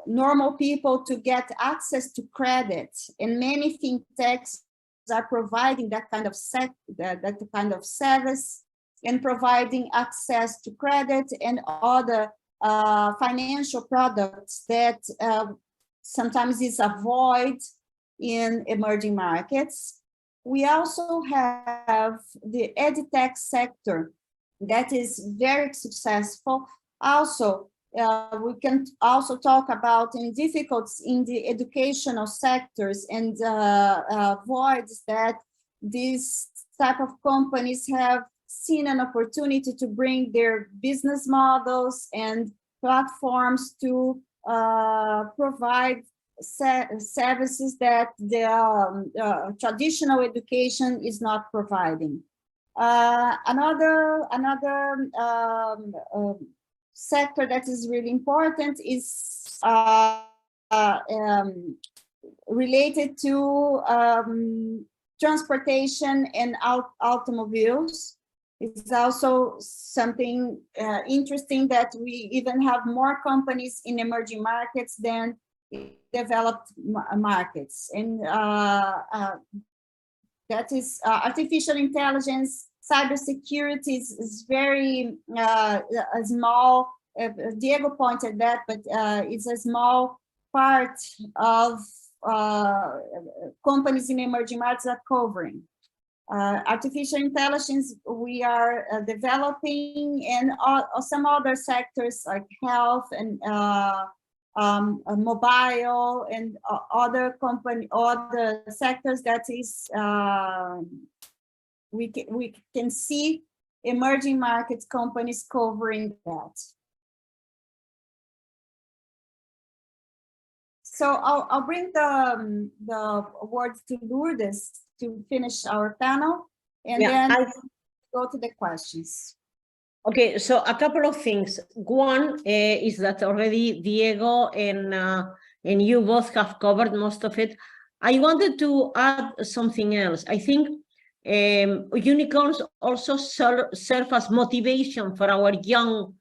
normal people to get access to credit, and many fintechs are providing that kind of service and providing access to credit and other financial products that sometimes is avoided in emerging markets. We also have the edtech sector that is very successful. Also, we can also talk about difficulties in the educational sectors and voids that these type of companies have seen an opportunity to bring their business models and platforms to provide services that the traditional education is not providing. Another sector that is really important is related to transportation and automobiles. It's also something interesting that we even have more companies in emerging markets than developed markets. And that is artificial intelligence, cybersecurity is very small. Diego pointed that, but it's a small part of companies in emerging markets are covering. Artificial intelligence we are developing, and some other sectors like health and mobile and other sectors that is we can see emerging markets companies covering that. So I'll bring the word to Lourdes to finish our panel, and then go to the questions. Okay, so a couple of things. One is that already Diego and you both have covered most of it. I wanted to add something else. I think unicorns also serve as motivation for our young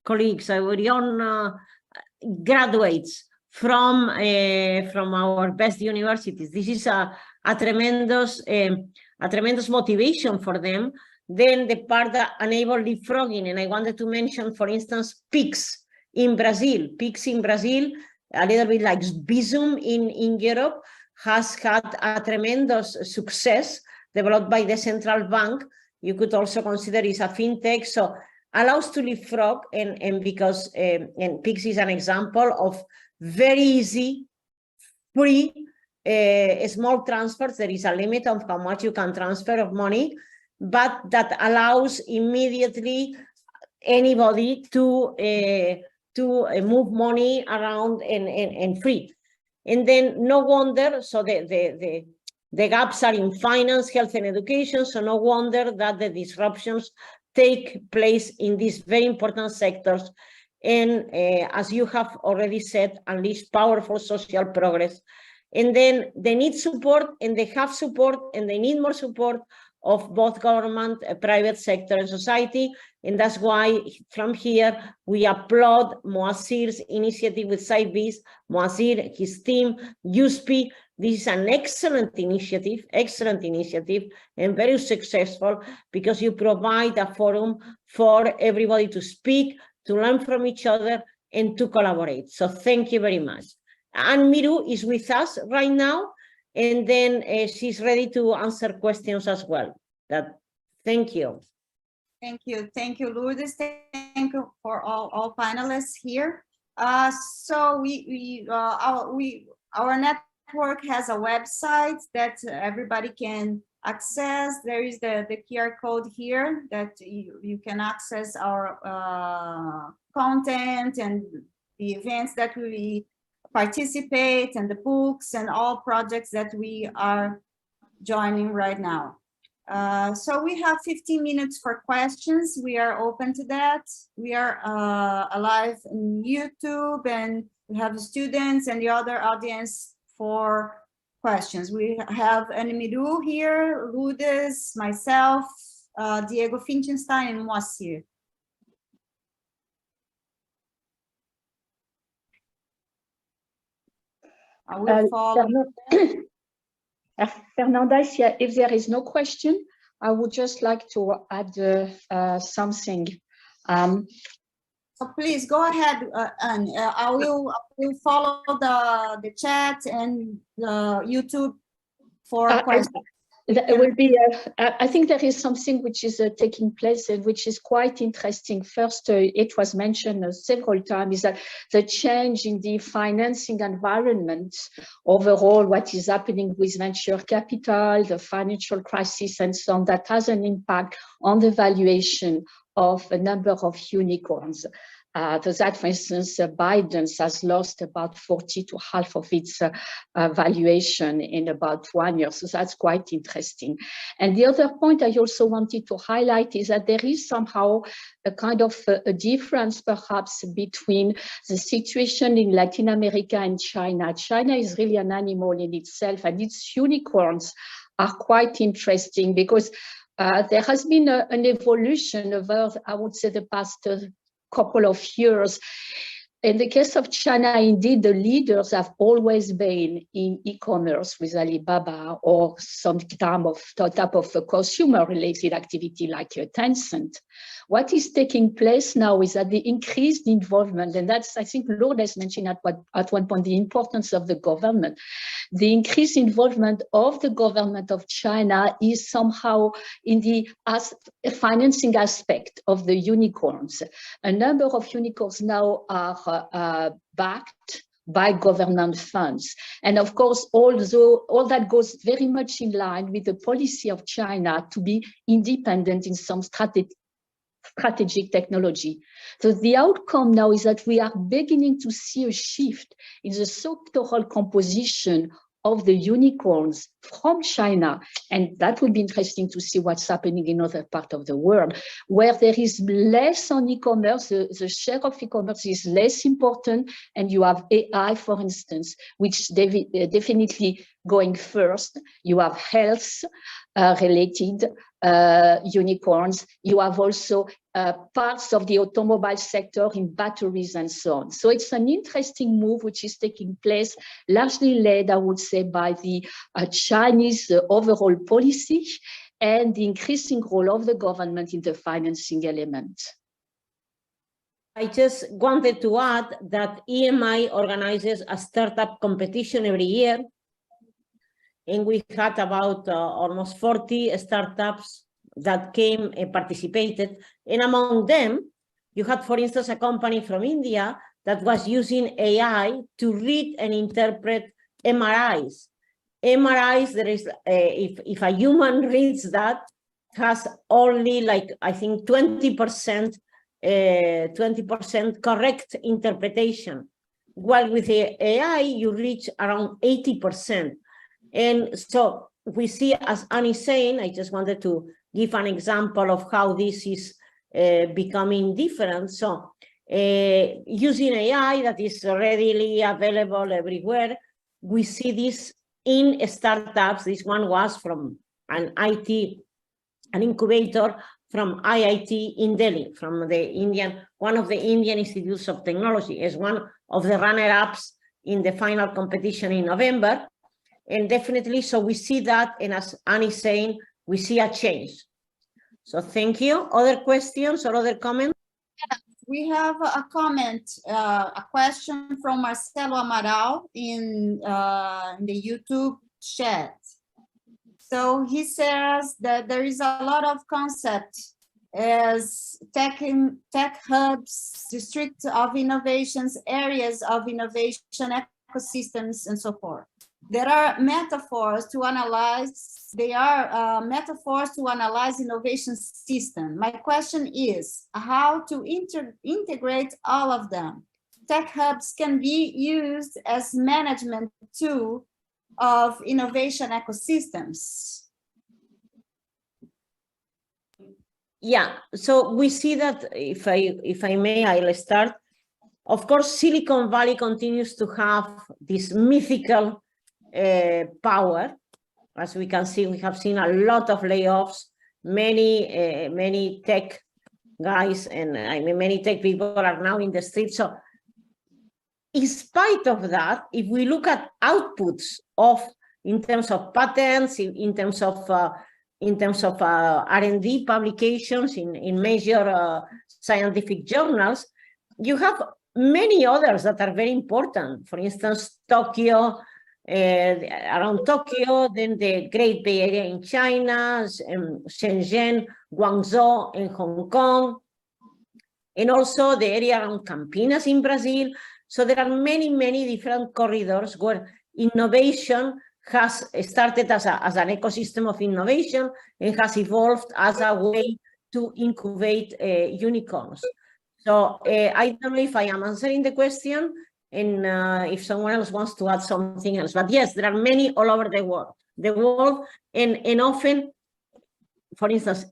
colleagues, our young graduates from our best universities. This is a tremendous motivation for them. Then the part that enable leapfrogging, and I wanted to mention, for instance, PIX in Brazil. PIX in Brazil, a little bit like Bizum in Europe, has had a tremendous success developed by the central bank. You could also consider it a fintech, so allows to leapfrog, and because and PIX is an example of very easy, free, small transfers. There is a limit of how much you can transfer of money, but that allows immediately anybody to move money around and free. And then no wonder, so the gaps are in finance, health, and education, so no wonder that the disruptions take place in these very important sectors. And as you have already said, unleash powerful social progress. And then they need support, and they have support, and they need more support of both government, private sector, and society. And that's why from here, we applaud Moazir's initiative with SciBiz, Moazir, his team, USP. This is an excellent initiative, and very successful, because you provide a forum for everybody to speak, to learn from each other, and to collaborate. So thank you very much. And Miroux is with us right now, and then she's ready to answer questions as well. Thank you. Thank you, Lourdes. Thank you for all panelists here. So our network network has a website that everybody can access. There is the QR code here that you can access our content and the events that we participate and the books and all projects that we are joining right now. So we have 15 minutes for questions. We are open to that. We are live on YouTube, and we have the students and the other audience for questions. We have Miroux here, Lourdes, myself, Diego Fichelstein, and Moacir. I will follow. Fernanda, if there is no question, I would just like to add something. So please go ahead, Anne. I will follow the chat and YouTube for questions. It will be. I think there is something which is taking place and which is quite interesting. First, it was mentioned several times, is that the change in the financing environment overall, what is happening with venture capital, the financial crisis, and so on, that has an impact on the valuation of a number of unicorns. So that, for instance, Biden has lost about 40 to half of its valuation in about 1 year. So that's quite interesting. And the other point I also wanted to highlight is that there is somehow a kind of a difference perhaps between the situation in Latin America and China. China is really an animal in itself, and its unicorns are quite interesting because there has been an evolution over, I would say, the past couple of years. In the case of China, indeed, the leaders have always been in e-commerce with Alibaba or some type of consumer-related activity like Tencent. What is taking place now is that the increased involvement, and that's, I think Lourdes mentioned at one point, the importance of the government. The increased involvement of the government of China is somehow in the financing aspect of the unicorns. A number of unicorns now are backed by government funds. And of course, although all that goes very much in line with the policy of China to be independent in some strategic technology. So the outcome now is that we are beginning to see a shift in the sectoral composition of the unicorns from China. And that would be interesting to see what's happening in other parts of the world, where there is less on e-commerce, the share of e-commerce is less important, and you have AI, for instance, which definitely going first. You have health related unicorns. You have also parts of the automobile sector in batteries and so on. So it's an interesting move which is taking place, largely led, I would say, by the Chinese overall policy and the increasing role of the government in the financing element. I just wanted to add that EMI organizes a startup competition every year. And we had about almost 40 startups that came and participated. And among them, you had, for instance, a company from India that was using AI to read and interpret MRIs. MRIs, there is, if a human reads that, has only like, I think, 20% correct interpretation. While with the AI, you reach around 80%. And so we see, as Annie is saying, I just wanted to give an example of how this is becoming different. So using AI that is readily available everywhere, we see this in startups. This one was from an incubator from IIT in Delhi, from one of the Indian Institutes of Technology, as one of the runner-ups in the final competition in November. And definitely, so we see that, and as Annie is saying, we see a change. So thank you. Other questions or other comments? We have a comment, a question from Marcelo Amaral in the YouTube chat. So he says that there is a lot of concept as tech hubs, district of innovations, areas of innovation, ecosystems, and so forth. there are metaphors to analyze. They are metaphors to analyze innovation system. My question is how to integrate all of them. Tech hubs can be used as management tool of innovation ecosystems. Yeah, so we see that, if I may, I'll start. Of course, Silicon Valley continues to have this mythical power. As we can see, we have seen a lot of layoffs. Many tech guys and I mean many tech people are now in the street. So, in spite of that, if we look at outputs in terms of patents, in terms of R&D publications in major scientific journals, you have many others that are very important. For instance, Tokyo, around Tokyo, then the Great Bay Area in China, Shenzhen, Guangzhou in Hong Kong, and also the area around Campinas in Brazil. So there are many different corridors where innovation has started as an ecosystem of innovation and has evolved as a way to incubate unicorns. So I don't know if I am answering the question, and if someone else wants to add something else. But yes, there are many all over the world, and often, for instance,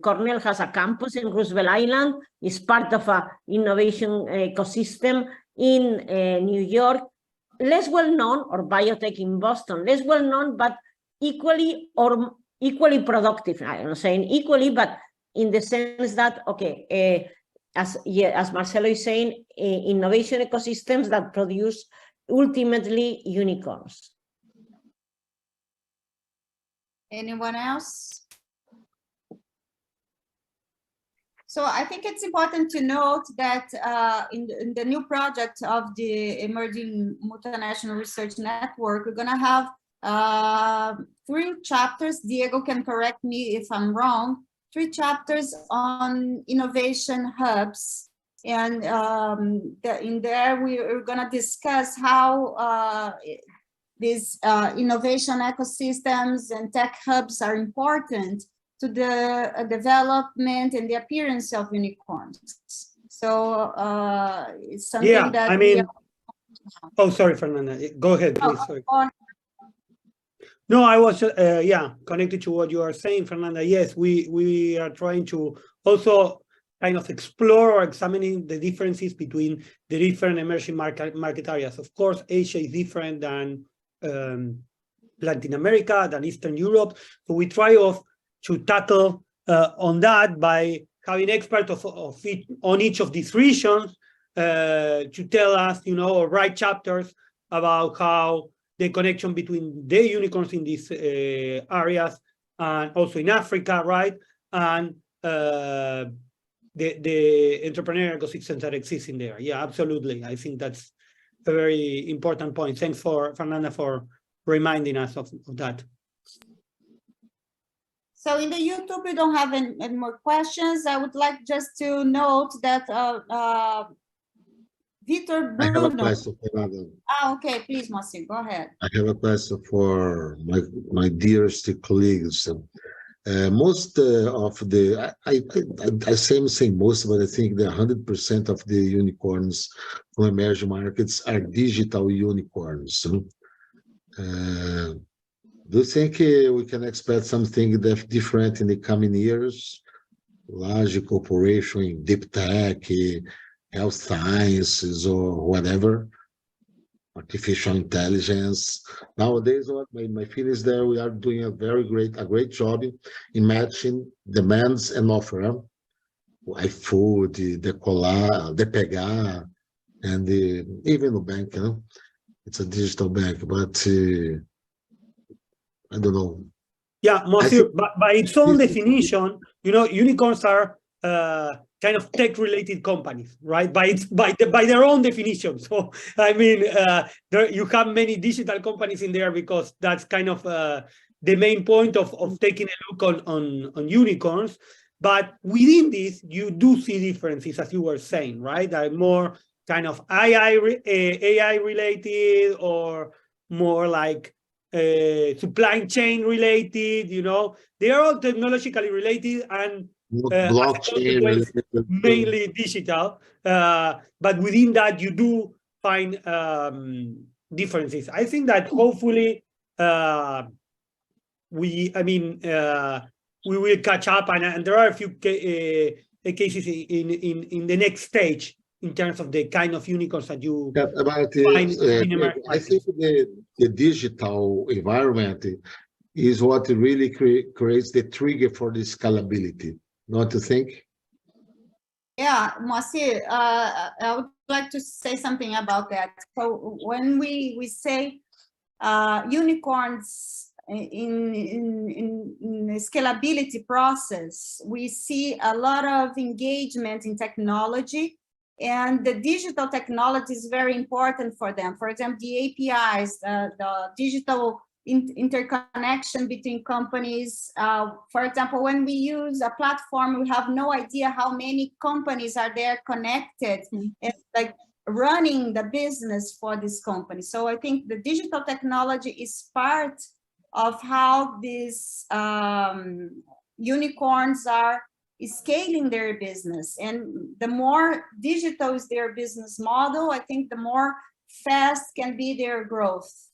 Cornell has a campus in Roosevelt Island, is part of an innovation ecosystem in New York. Less well known, or biotech in Boston, less well known, but equally productive. I'm not saying equally, but in the sense that, okay, as Marcelo is saying, innovation ecosystems that produce ultimately unicorns. Anyone else? So I think it's important to note that in the new project of the Emerging Multinational Research Network, we're going to have 3 chapters. Diego can correct me if I'm wrong. 3 chapters on innovation hubs. And in there, we're going to discuss how these innovation ecosystems and tech hubs are important to the development and the appearance of unicorns. So it's something that I mean, oh, sorry, Fernanda. Go ahead, please. Sorry. No, I was, connected to what you are saying, Fernanda. Yes, we are trying to also kind of explore or examining the differences between the different emerging market areas. Of course, Asia is different than Latin America, than Eastern Europe. So we try to tackle on that by having experts on each of these regions to tell us, or write chapters about how the connection between the unicorns in these areas and also in Africa, right? And the entrepreneurial ecosystems that exist in there. Yeah, absolutely. I think that's a very important point. Thanks Fernanda for reminding us of that. So in the YouTube, we don't have any more questions. I would like just to note that Vitor Bruno. I have a question, Fernanda. Okay, please, Moacir, go ahead. I have a question for my dearest colleagues. Most of the, I say most, but I think that 100% of the unicorns from emerging markets are digital unicorns. Do you think we can expect something that's different in the coming years? Large corporation in deep tech, health sciences, or whatever, artificial intelligence. Nowadays, my feeling is that we are doing a great job in matching demands and offer. iFood, the Pegar, and even the bank. It's a digital bank, but I don't know. Yeah, Moacir, by its own definition, unicorns are kind of tech-related companies, right? By their own definition. So, I mean, you have many digital companies in there because that's kind of the main point of taking a look on unicorns. But within this, you do see differences, as you were saying, right? That are more kind of AI related or more like supply chain related, you know, they are all technologically related and blockchain mainly digital, but within that you do find differences. I think that hopefully we will catch up, and there are a few cases in the next stage in terms of the kind of unicorns that you find in America. I think the digital environment is what really creates the trigger for the scalability, not to think? Yeah, Moacir, I would like to say something about that. So when we say unicorns in the scalability process, we see a lot of engagement in technology, and the digital technology is very important for them. For example, the APIs, the digital interconnection between companies. For example, when we use a platform, we have no idea how many companies are there connected and like running the business for this company. So I think the digital technology is part of how these unicorns are scaling their business. And the more digital is their business model, I think the more fast can be their growth,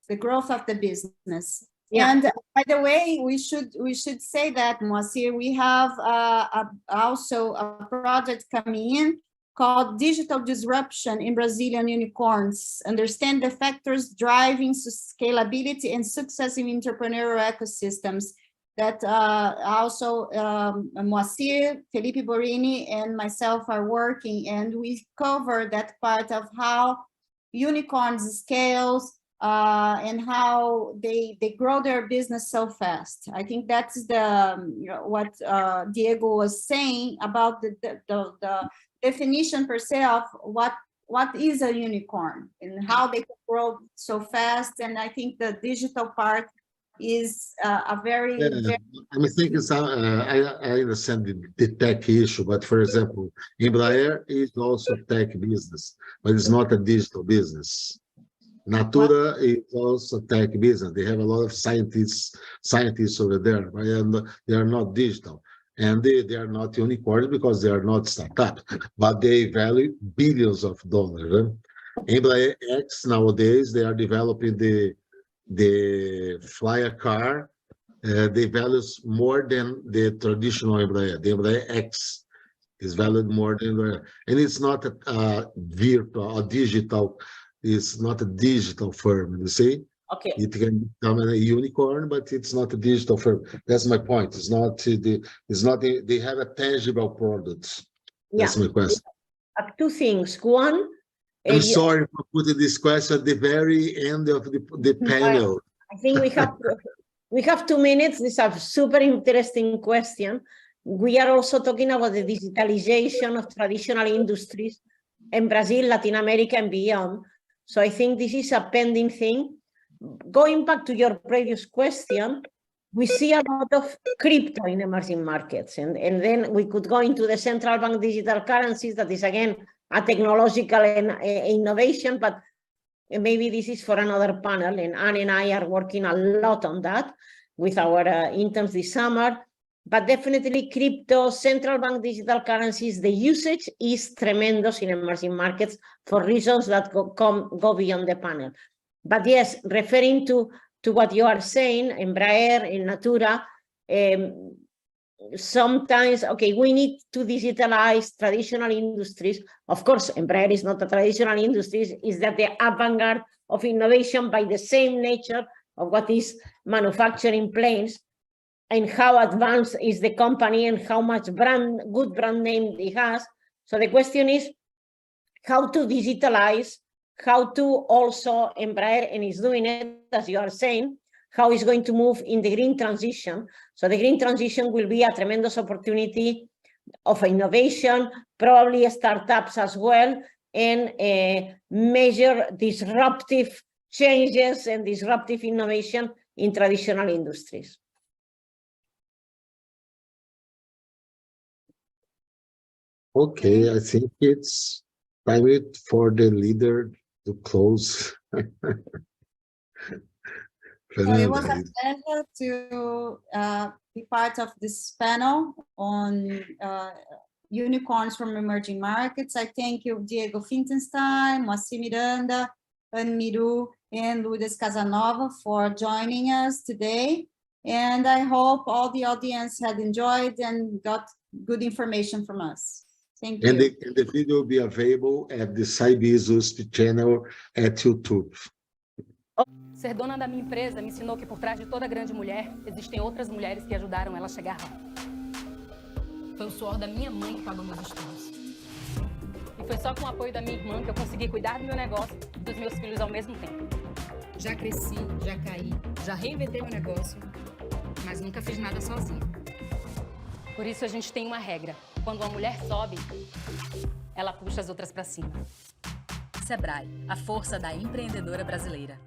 the growth of the business. Yeah. And by the way, we should say that, Moacir, we have also a project coming in called Digital Disruption in Brazilian Unicorns, understand the factors driving scalability and success in entrepreneurial ecosystems, that also Moacir, Felipe Borini, and myself are working, and we cover that part of how unicorns scales and how they grow their business so fast. I think that's what Diego was saying about the definition per se of what is a unicorn and how they can grow so fast. And I think the digital part is a very, very... I think it's, I understand the tech issue, but for example, Embraer is also tech business, but it's not a digital business. Natura is also tech business. They have a lot of scientists over there, but they are not digital. And they are not unicorns because they are not startups, but they value billions of dollars. Embraer X nowadays, they are developing the flyer car. They value more than the traditional Embraer. The Embraer X is valued more than Embraer. And it's not a virtual or digital. It's not a digital firm, you see? Okay. It can become a unicorn, but it's not a digital firm. That's my point. It's not they have a tangible product. That's my question. Two things. One, I'm sorry for putting this question at the very end of the panel. I think we have 2 minutes. This is a super interesting question. We are also talking about the digitalization of traditional industries in Brazil, Latin America, and beyond. So I think this is a pending thing. Going back to your previous question, we see a lot of crypto in emerging markets. And then we could go into the central bank digital currencies. That is, again, a technological innovation, but maybe this is for another panel. And Anne and I are working a lot on that with our interns this summer. But definitely crypto, central bank digital currencies, the usage is tremendous in emerging markets for reasons that go beyond the panel. But yes, referring to what you are saying, Embraer, in Natura, sometimes, okay, we need to digitalize traditional industries. Of course, Embraer is not a traditional industry, is that the avant-garde of innovation by the same nature of what is manufacturing planes, and how advanced is the company and how much good brand name it has. So the question is how to digitalize, how to also Embraer, and is doing it, as you are saying, how it's going to move in the green transition. So the green transition will be a tremendous opportunity of innovation, probably startups as well, and measure disruptive changes and disruptive innovation in traditional industries. Okay, I think it's time for the leader to close. So it was a Fernanda, pleasure to be part of this panel on unicorns from emerging markets. I thank you, Diego Finkenstein, Moacir Miranda, and Miroux, and Lourdes Casanova for joining us today. And I hope all the audience had enjoyed and got good information from us. Thank you. and the video will be available at the SciBiz USP channel at YouTube. Ser dona da minha empresa me ensinou que por trás de toda grande mulher, existem outras mulheres que ajudaram ela a chegar lá. Foi o suor da minha mãe que pagou meus estudos. E foi só com o apoio da minha irmã que eu consegui cuidar do meu negócio e dos meus filhos ao mesmo tempo. Já cresci, já caí, já reinventei meu negócio, mas nunca fiz nada sozinha. Por isso a gente tem uma regra. Quando uma mulher sobe, ela puxa as outras para cima. Sebrae, a força da empreendedora brasileira.